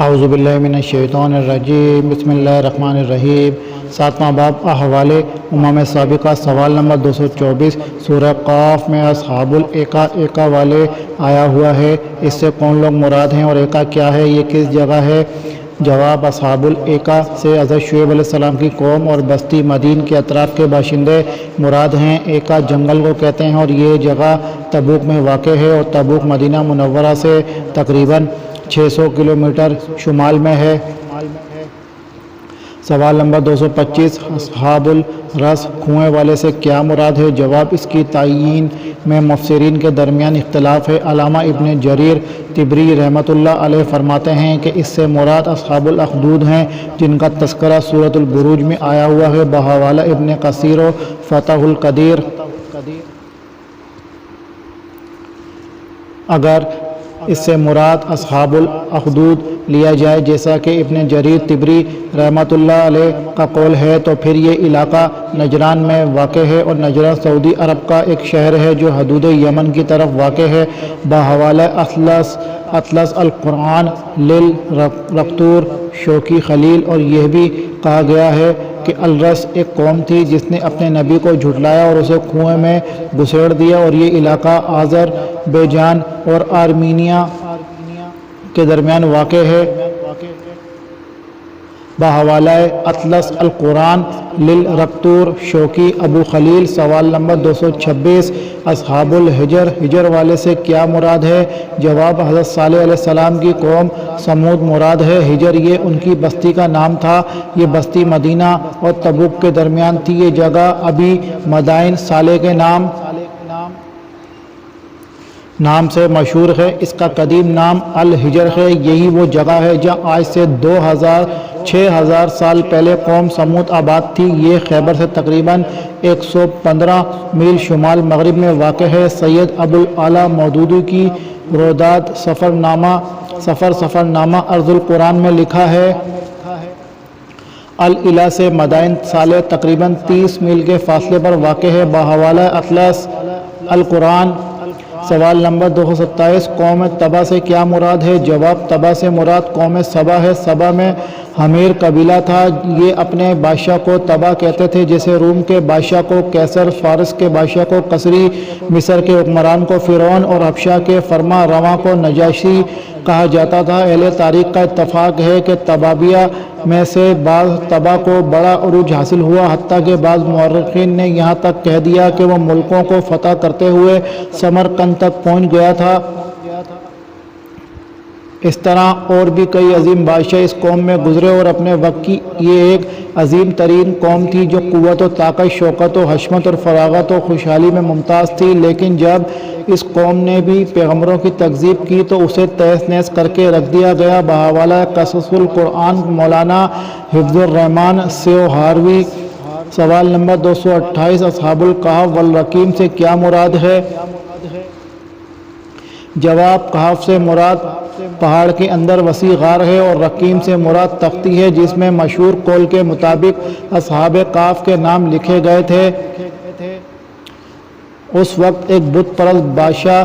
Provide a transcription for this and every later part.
اعوذ باللہ من الشیطان الرجیم، بسم اللہ الرحمن الرحیم۔ 7واں باب احوال امم سابقہ، سوال نمبر 224۔ سورہ قاف میں اصحاب الایکا، ایکا والے آیا ہوا ہے، اس سے کون لوگ مراد ہیں اور ایکا کیا ہے، یہ کس جگہ ہے؟ جواب: اصحاب الایکا سے حضرت شعیب علیہ السلام کی قوم اور بستی مدین کے اطراف کے باشندے مراد ہیں۔ ایکا جنگل کو کہتے ہیں اور یہ جگہ تبوک میں واقع ہے اور تبوک مدینہ منورہ سے تقریباً 600 کلومیٹر شمال میں ہے۔ سوال نمبر 225۔ اصحاب الرس، کنویں والے سے کیا مراد ہے؟ جواب: اس کی تعیین میں مفسرین کے درمیان اختلاف ہے۔ علامہ ابن جریر طبری رحمۃ اللہ علیہ فرماتے ہیں کہ اس سے مراد اصحاب الاخدود ہیں، جن کا تذکرہ سورۃ البروج میں آیا ہوا ہے بحوالہ ابن کثیر و فتح القدیر۔ اگر اس سے مراد اصحاب الاخدود لیا جائے جیسا کہ ابن جریر طبری رحمۃ اللہ علیہ کا قول ہے، تو پھر یہ علاقہ نجران میں واقع ہے اور نجران سعودی عرب کا ایک شہر ہے جو حدود یمن کی طرف واقع ہے۔ بحوالہ اطلس القرآن للرقطور شوقی خلیل، اور یہ بھی کہا گیا ہے کہ الرس ایک قوم تھی جس نے اپنے نبی کو جھٹلایا اور اسے کنویں میں گھسیڑ دیا، اور یہ علاقہ آذربائیجان اور آرمینیا کے درمیان واقع ہے۔ بحوالہ اطلس القرآن للرقطور شوقی ابو خلیل۔ سوال نمبر 226۔ اصحاب الحجر، حجر والے سے کیا مراد ہے؟ جواب: حضرت صالح علیہ السلام کی قوم سمود مراد ہے۔ حجر یہ ان کی بستی کا نام تھا، یہ بستی مدینہ اور تبوک کے درمیان تھی۔ یہ جگہ ابھی مدائن صالح کے نام سے مشہور ہے، اس کا قدیم نام الحجر ہے۔ یہی وہ جگہ ہے جہاں آج سے 6,000 سال پہلے قوم سمود آباد تھی۔ یہ خیبر سے تقریباً 115 میل شمال مغرب میں واقع ہے۔ سید ابوالعلا مودودی کی روداد سفرنامہ ارض القرآن میں لکھا ہے، العلا سے مدائن صالح تقریباً 30 میل کے فاصلے پر واقع ہے۔ بحوالہ اطلس القرآن۔ سوال نمبر 227۔ قوم تبا سے کیا مراد ہے؟ جواب: تبا سے مراد قوم سبا ہے۔ سبا میں حمیر قبیلہ تھا، یہ اپنے بادشاہ کو تبا کہتے تھے، جیسے روم کے بادشاہ کو کیسر، فارس کے بادشاہ کو کسری، مصر کے حکمران کو فرعون اور حبشہ کے فرما رواں کو نجاشی کہا جاتا تھا۔ اہل تاریخ کا اتفاق ہے کہ تبابیہ میں سے بعض تبا کو بڑا عروج حاصل ہوا، حتیٰ کہ بعض مورخین نے یہاں تک کہہ دیا کہ وہ ملکوں کو فتح کرتے ہوئے سمرقند تک پہنچ گیا تھا۔ اس طرح اور بھی کئی عظیم بادشاہ اس قوم میں گزرے اور اپنے وقت کی یہ ایک عظیم ترین قوم تھی جو قوت و طاقت، شوکت و حشمت اور فراغت و خوشحالی میں ممتاز تھی۔ لیکن جب اس قوم نے بھی پیغمبروں کی تکذیب کی تو اسے تہس نہس کر کے رکھ دیا گیا۔ بحوالہ قصص القرآن مولانا حفظ الرحمان سیوہاروی۔ سوال نمبر 228۔ اصحاب الکہف والرقیم سے کیا مراد ہے؟ جواب: کہف سے مراد پہاڑ کے اندر وسیع غار ہے اور رقیم سے مراد تختی ہے جس میں مشہور قول کے مطابق اصحاب کہف کے نام لکھے گئے تھے۔ اس وقت ایک بت پرست بادشاہ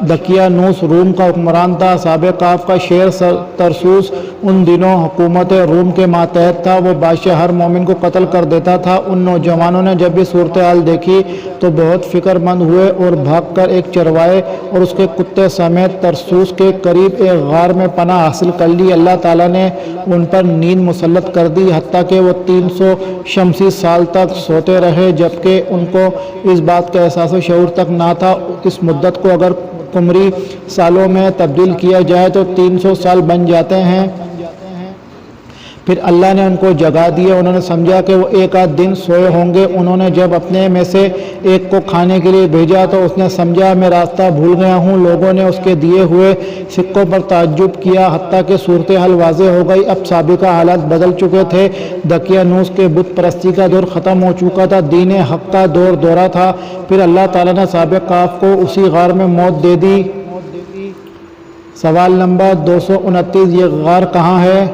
دقیانوس روم کا حکمران تھا۔ اصحاب کہف کا شہر ترسوس ان دنوں حکومت روم کے ماتحت تھا۔ وہ بادشاہ ہر مومن کو قتل کر دیتا تھا۔ ان نوجوانوں نے جب یہ صورتحال دیکھی تو بہت فکر مند ہوئے اور بھاگ کر ایک چرواہے اور اس کے کتے سمیت ترسوس کے قریب ایک غار میں پناہ حاصل کر لی۔ اللہ تعالیٰ نے ان پر نیند مسلط کر دی، حتیٰ کہ وہ 300 شمسی سال تک سوتے رہے، جبکہ ان کو اس بات کا احساس و شعور تک نہ تھا۔ اس مدت کو اگر قمری سالوں میں تبدیل کیا جائے تو 300 سال بن جاتے ہیں۔ پھر اللہ نے ان کو جگا دیا، انہوں نے سمجھا کہ وہ ایک آدھ دن سوئے ہوں گے۔ انہوں نے جب اپنے میں سے ایک کو کھانے کے لیے بھیجا تو اس نے سمجھا میں راستہ بھول گیا ہوں۔ لوگوں نے اس کے دیے ہوئے سکوں پر تعجب کیا، حتیٰ کہ صورتحال واضح ہو گئی۔ اب سابقہ حالات بدل چکے تھے، دقیانوس کے بت پرستی کا دور ختم ہو چکا تھا، دین حق کا دور دورہ تھا۔ پھر اللہ تعالیٰ نے اصحاب کہف کو اسی غار میں موت دے دی۔ سوال نمبر 229۔ یہ غار کہاں ہے؟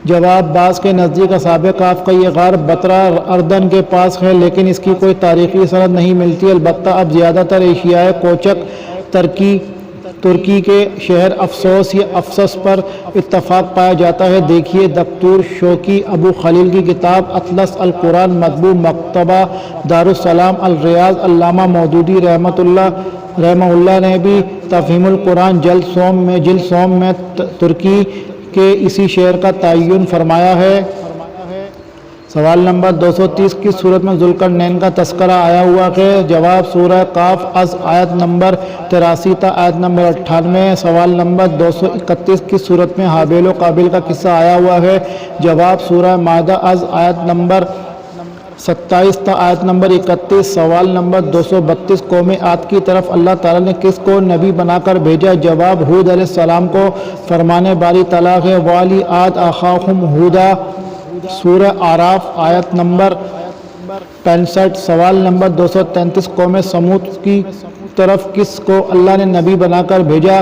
جواب: بعض کے نزدیک اصحاب کہف کا یہ غار بطرہ اردن کے پاس ہے، لیکن اس کی کوئی تاریخی سند نہیں ملتی۔ البتہ اب زیادہ تر ایشیائے کوچک ترکی کے شہر افسوس یا افسس پر اتفاق پایا جاتا ہے۔ دیکھیے دکتور شوقی ابو خلیل کی کتاب اطلس القرآن مطبوع مکتبہ دارالسلام الریاض۔ علامہ مودودی رحمہ اللہ نے بھی تفہیم القرآن جلد سوم میں ترکی کے اسی شہر کا تعین فرمایا ہے۔ سوال نمبر 230 کس صورت میں ذوالقرنین کا تذکرہ آیا ہوا ہے؟ جواب سورہ قاف از آیت نمبر 83 تا آیت نمبر 98۔ سوال نمبر 231 کس صورت میں حابیل و قابیل کا قصہ آیا ہوا ہے؟ جواب سورہ مائدہ از آیت نمبر 27 تا آیت نمبر 31۔ سوال نمبر 232 قوم عاد کی طرف اللہ تعالیٰ نے کس کو نبی بنا کر بھیجا؟ جواب ہود علیہ السلام کو۔ فرمان باری تعالیٰ ہے والی عاد اخاہم ہودا، سورہ اعراف آیت نمبر 65۔ سوال نمبر 233 قوم سمود کی طرف کس کو اللہ نے نبی بنا کر بھیجا؟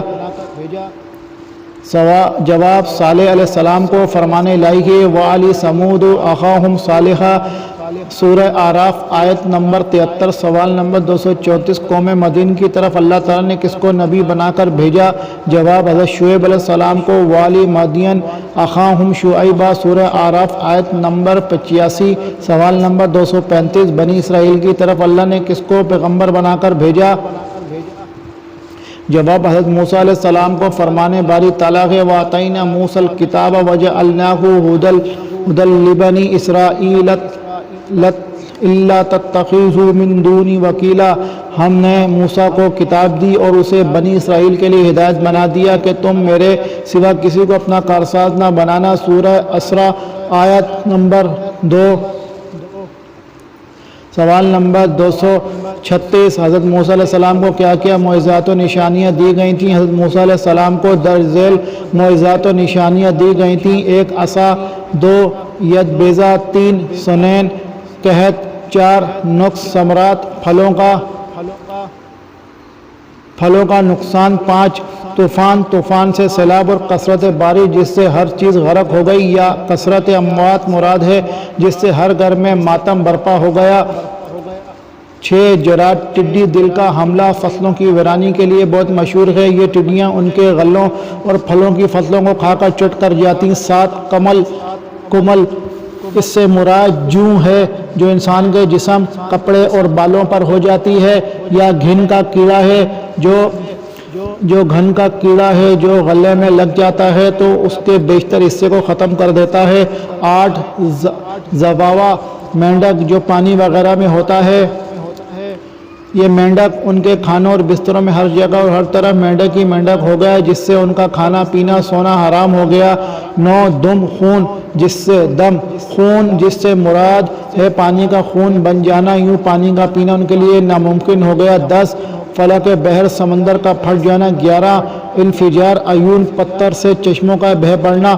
جواب صالح علیہ السلام کو۔ فرمان الہی ہے وَعَلِي سَمُودُ أَخَاهُمْ صَالِحًا، سورہ اعراف آیت نمبر 73۔ سوال نمبر 234 قوم مدین کی طرف اللہ تعالیٰ نے کس کو نبی بنا کر بھیجا؟ جواب حضرت شعیب علیہ السلام کو۔ وَعَلِي مَدْيَنَ أَخَاهُمْ شُعَيْبًا، سورہ اعراف آیت نمبر 85۔ سوال نمبر 235 بنی اسرائیل کی طرف اللہ نے کس کو پیغمبر بنا کر بھیجا؟ جواب حضرت موسیٰ علیہ السلام کو۔ فرمان باری تعالیٰ ہے وَآتَيْنَا مُوسَى الْكِتَابَ وَجَعَلْنَاهُ هُدًى لِبَنِي إِسْرَائِيلَ الا تتخذوا من دونی وکیلا، ہم نے موسیٰ کو کتاب دی اور اسے بنی اسرائیل کے لیے ہدایت بنا دیا کہ تم میرے سوا کسی کو اپنا کارساز نہ بنانا، سورہ اسراء آیت نمبر 2۔ سوال نمبر 236 حضرت موسیٰ علیہ السلام کو کیا کیا معجزات و نشانیاں دی گئی تھیں؟ حضرت موسیٰ علیہ السلام کو درج ذیل معجزات و نشانیاں دی گئی تھیں: 1 عصا، 2 ید بیضا، 3 سنین قحط، 4 نقص ثمرات پھلوں کا نقصان، 5 طوفان سے سیلاب اور کثرت بارش جس سے ہر چیز غرق ہو گئی، یا کثرت اموات مراد ہے جس سے ہر گھر میں ماتم برپا ہو گیا۔ 6 جراد ٹڈی دل کا حملہ فصلوں کی ویرانی کے لیے بہت مشہور ہے، یہ ٹڈیاں ان کے غلوں اور پھلوں کی فصلوں کو کھا کر چٹ کر جاتی۔ 7 کمل، اس سے مراد جوں ہے جو انسان کے جسم، کپڑے اور بالوں پر ہو جاتی ہے، یا گھن کا کیڑا ہے جو غلے میں لگ جاتا ہے تو اس کے بیشتر حصے کو ختم کر دیتا ہے۔ 8 زواوا، مینڈک جو پانی وغیرہ میں ہوتا ہے، یہ مینڈک ان کے کھانوں اور بستروں میں ہر جگہ اور ہر طرف مینڈک ہی مینڈک ہو گیا جس سے ان کا کھانا پینا سونا حرام ہو گیا۔ 9 دم، خون جس سے مراد ہے پانی کا خون بن جانا، یوں پانی کا پینا ان کے لیے ناممکن ہو گیا۔ 10 فلک بحر، سمندر کا پھٹ جانا۔ 11 انفجار عیون، پتھر سے چشموں کا بہہ پڑنا۔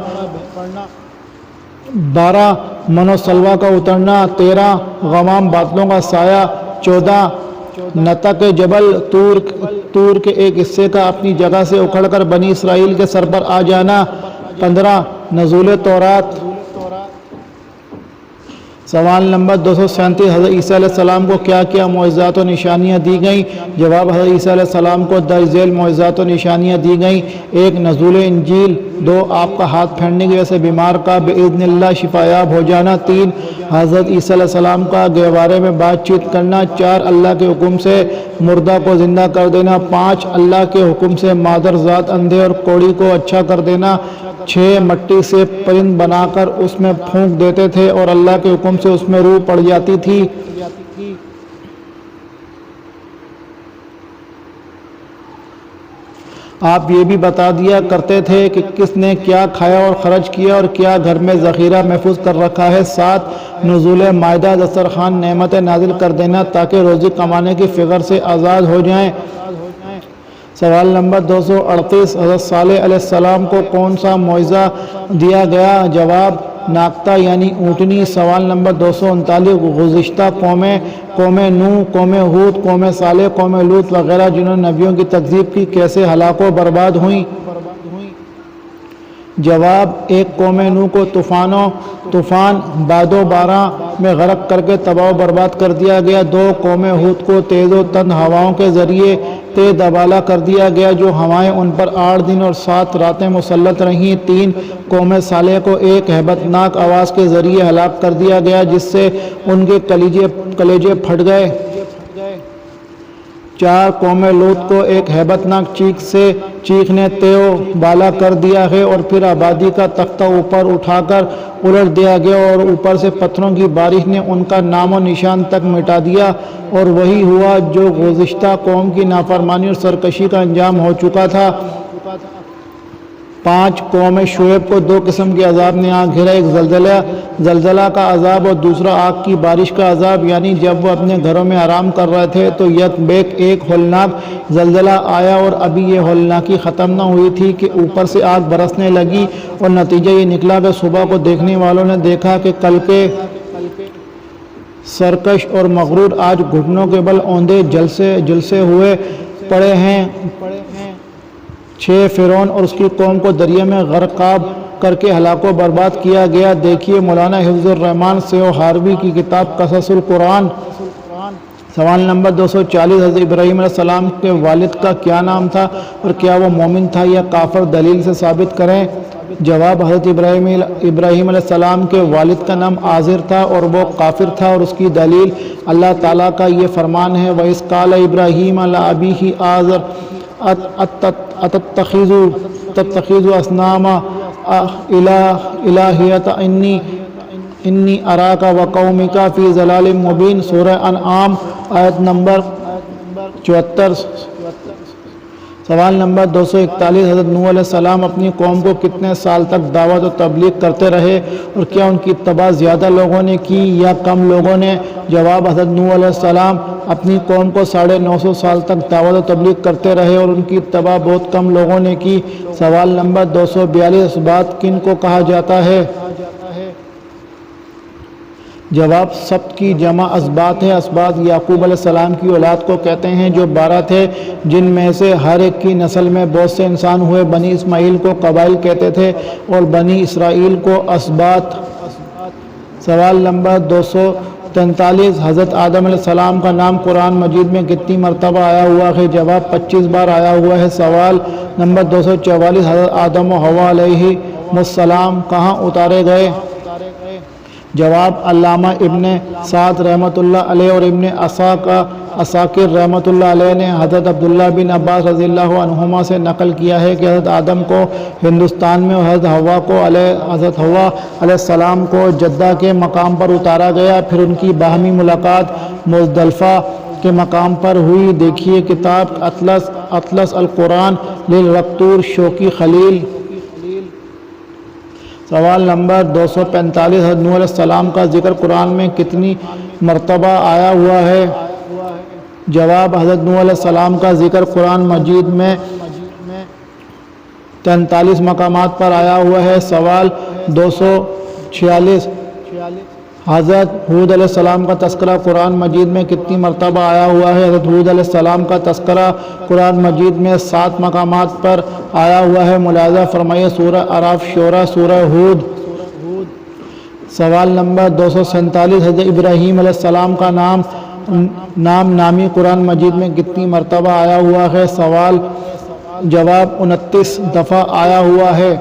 12 منو سلوا کا اترنا۔ 13 غمام، بادلوں کا سایہ۔ 14 نطق جبل، تور کے ایک حصے کا اپنی جگہ سے اکھڑ کر بنی اسرائیل کے سر پر آ جانا۔ 15 نزول تورات۔ سوال نمبر 237 حضرت عیسیٰ علیہ السلام کو کیا کیا معجزات و نشانیاں دی گئیں؟ جواب حضرت عیسیٰ علیہ السلام کو درج ذیل معجزات و نشانیاں دی گئیں: 1 نزول انجیل، 2 آپ کا ہاتھ پھیرنے کی وجہ سے بیمار کا باذن اللہ شفایاب ہو جانا، 3 حضرت عیسیٰ علیہ السلام کا گہوارے میں بات چیت کرنا، 4 اللہ کے حکم سے مردہ کو زندہ کر دینا، 5 اللہ کے حکم سے مادر ذات اندھے اور کوڑی کو اچھا کر دینا، 6 مٹی سے پرند بنا کر اس میں پھونک دیتے تھے اور اللہ کے حکم سے اس میں روح پڑ جاتی تھی۔ آپ یہ بھی بتا دیا کرتے تھے کہ کس نے کیا کھایا اور خرچ کیا اور کیا گھر میں ذخیرہ محفوظ کر رکھا ہے۔ 7 نزول مائدہ، دسترخوان نعمتیں نازل کر دینا تاکہ روزی کمانے کی فکر سے آزاد ہو جائیں۔ سوال نمبر 238 حضرت صالح علیہ السلام کو کون سا معجزہ دیا گیا؟ جواب ناقتہ یعنی اونٹنی۔ سوال نمبر 239 گزشتہ قوم نوح، قوم ہود، قوم صالح، قوم لوط وغیرہ جنہوں نے نبیوں کی تکذیب کی کیسے ہلاک و برباد ہوئیں؟ جواب: ایک قوم نوح کو طوفان باد و باراں میں غرق کر کے تباہ و برباد کر دیا گیا۔ 2 قوم ہود کو تیز و تند ہواؤں کے ذریعے تیز دبالا کر دیا گیا، جو ہوائیں ان پر 8 دن اور 7 راتیں مسلط رہیں۔ 3 قوم صالح کو ایک ہیبت ناک آواز کے ذریعے ہلاک کر دیا گیا، جس سے ان کے کلیجے پھٹ گئے۔ 4 قوم لوط کو ایک ہیبت ناک چیخ سے چیخ نے تیو بالا کر دیا ہے، اور پھر آبادی کا تختہ اوپر اٹھا کر الٹ دیا گیا، اور اوپر سے پتھروں کی بارش نے ان کا نام و نشان تک مٹا دیا، اور وہی ہوا جو گزشتہ قوم کی نافرمانی اور سرکشی کا انجام ہو چکا تھا۔ 5 قوم شعیب کو 2 قسم کے عذاب نے آ گھیرا، ایک زلزلہ کا عذاب اور دوسرا آگ کی بارش کا عذاب، یعنی جب وہ اپنے گھروں میں آرام کر رہے تھے تو یک بیک ایک ہولناک زلزلہ آیا، اور ابھی یہ ہولناکی ختم نہ ہوئی تھی کہ اوپر سے آگ برسنے لگی، اور نتیجہ یہ نکلا کہ صبح کو دیکھنے والوں نے دیکھا کہ کل کے سرکش اور مغرور آج گھٹنوں کے بل اوندھے جلسے ہوئے پڑے ہیں۔ 6 فرعون اور اس کی قوم کو دریا میں غرقاب کر کے ہلاک و برباد کیا گیا۔ دیکھیے مولانا حفظ الرحمان سیو ہاروی کی کتاب قصص القرآن۔ سوال نمبر 240: حضرت ابراہیم علیہ السلام کے والد کا کیا نام تھا، اور کیا وہ مومن تھا یا کافر؟ دلیل سے ثابت کریں۔ جواب: حضرت ابراہیم علیہ السلام کے والد کا نام آزر تھا اور وہ کافر تھا، اور اس کی دلیل اللہ تعالیٰ کا یہ فرمان ہے: وَإِذْ قَالَ إِبْرَاهِيمُ لِأَبِيهِ آزَرَ أَتَتَّخِذُ أَصْنَامًا آلِهَةً انی اراک و قومک فی ضلال مبین۔ سورہ انعام آیت نمبر 74۔ سوال نمبر 241: حضرت نوح علیہ السلام اپنی قوم کو کتنے سال تک دعوت و تبلیغ کرتے رہے، اور کیا ان کی اتباع زیادہ لوگوں نے کی یا کم لوگوں نے؟ جواب: حضرت نوح علیہ السلام اپنی قوم کو 950 سال تک دعوت و تبلیغ کرتے رہے، اور ان کی اتباع بہت کم لوگوں نے کی۔ سوال نمبر 242: اسباط کن کو کہا جاتا ہے؟ جواب: سبت کی جمع اسباط ہے۔ اسباط یعقوب علیہ السلام کی اولاد کو کہتے ہیں، جو 12 تھے، جن میں سے ہر ایک کی نسل میں بہت سے انسان ہوئے۔ بنی اسماعیل کو قبائل کہتے تھے، اور بنی اسرائیل کو اسباط۔ سوال نمبر 243: حضرت آدم علیہ السلام کا نام قرآن مجید میں کتنی مرتبہ آیا ہوا ہے؟ جواب: 25 بار آیا ہوا ہے۔ سوال نمبر 244: حضرت آدم و حوا علیہم السلام کہاں اتارے گئے؟ جواب: علامہ ابن سعد رحمۃ اللہ علیہ اور ابن عساکر رحمۃ اللہ علیہ نے حضرت عبداللہ بن عباس رضی اللہ عنہما سے نقل کیا ہے کہ حضرت آدم کو ہندوستان میں اور حضرت حوا علیہ السلام کو جدہ کے مقام پر اتارا گیا، پھر ان کی باہمی ملاقات مزدلفہ کے مقام پر ہوئی۔ دیکھیے کتاب اطلس القرآن للرکتور شوقی خلیل۔ سوال نمبر 245: حضرت نوح علیہ السلام کا ذکر قرآن میں کتنی مرتبہ آیا ہوا ہے؟ جواب: حضرت نوح علیہ السلام کا ذکر قرآن مجید میں 43 مقامات پر آیا ہوا ہے۔ سوال 246: حضرت ہود علیہ السلام کا تذکرہ قرآن مجید میں کتنی مرتبہ آیا ہوا ہے؟ حضرت ہود علیہ السلام کا تذکرہ قرآن مجید میں 7 مقامات پر آیا ہوا ہے۔ ملاحظہ فرمائیے سورہ اعراف، شورہ، سورہ ہود۔ سوال نمبر 247: حضرت ابراہیم علیہ السلام کا نامی قرآن مجید میں کتنی مرتبہ آیا ہوا ہے؟ جواب: 29 دفعہ آیا ہوا ہے۔